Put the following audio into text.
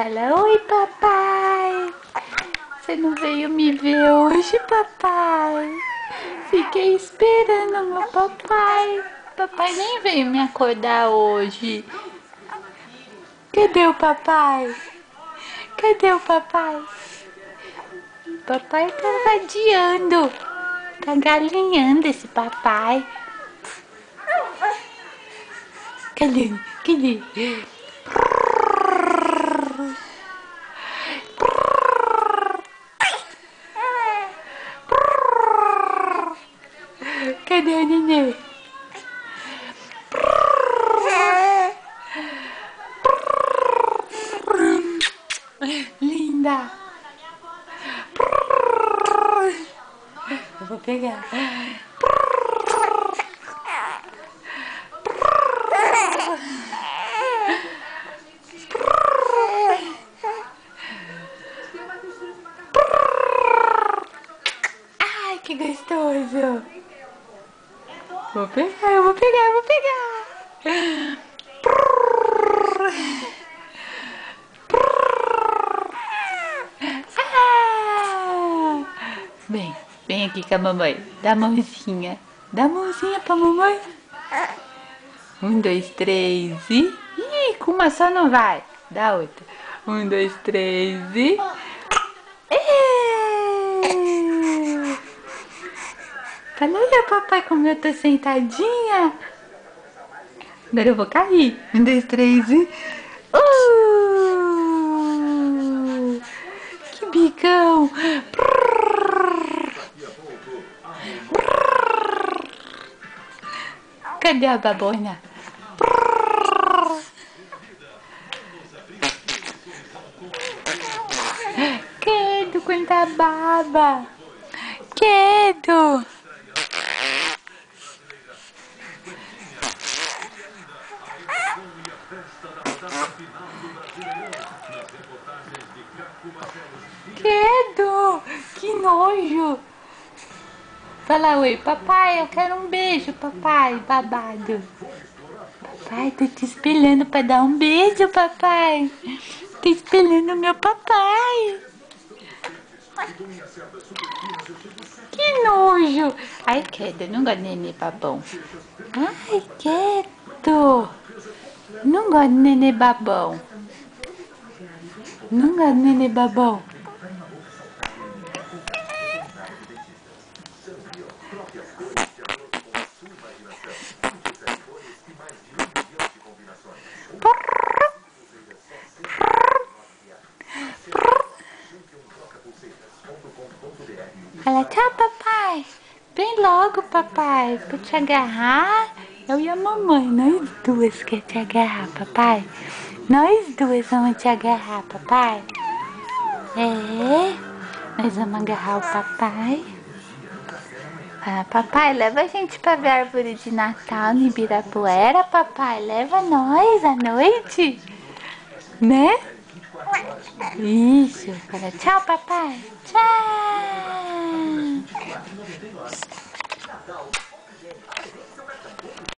Fala, oi papai. Você não veio me ver hoje, papai? Fiquei esperando meu papai. Papai nem veio me acordar hoje. Cadê o papai? Cadê o papai? Papai tá vadiando. Tá galinhando esse papai. Cadê? Cadê? Cadê o nenê? Linda! Eu vou pegar. Ai, que gostoso! Vou pegar, eu vou pegar, eu vou pegar! Ah! Vem aqui com a mamãe. Dá a mãozinha. Dá a mãozinha pra mamãe. 1, 2, 3 e... Ih, com uma só não vai. Dá outra. 1, 2, 3 e... Fala, olha papai como eu tô sentadinha. Agora eu vou cair. 1, 2, 3 e... Que bicão. Cadê a babona? Quedo, quanta baba. Quedo. Quedo. Que nojo. Fala, oi, papai, eu quero um beijo, papai, babado. Papai, tô te espelhando pra dar um beijo, papai. Tô espelhando meu papai. Que nojo. Ai, quieto, não gosto de nenê babão. Ai, quieto. Não gosto de nenê babão. Não gosto de nenê babão. Fala, tchau, papai. Vem logo, papai, pra te agarrar. Eu e a mamãe, nós duas quer te agarrar, papai. Nós duas vamos te agarrar, papai. É, nós vamos agarrar o papai. Fala, papai, leva a gente pra ver a árvore de Natal no Ibirapuera, papai. Leva nós à noite, né? Isso, fala tchau, papai. Tchau.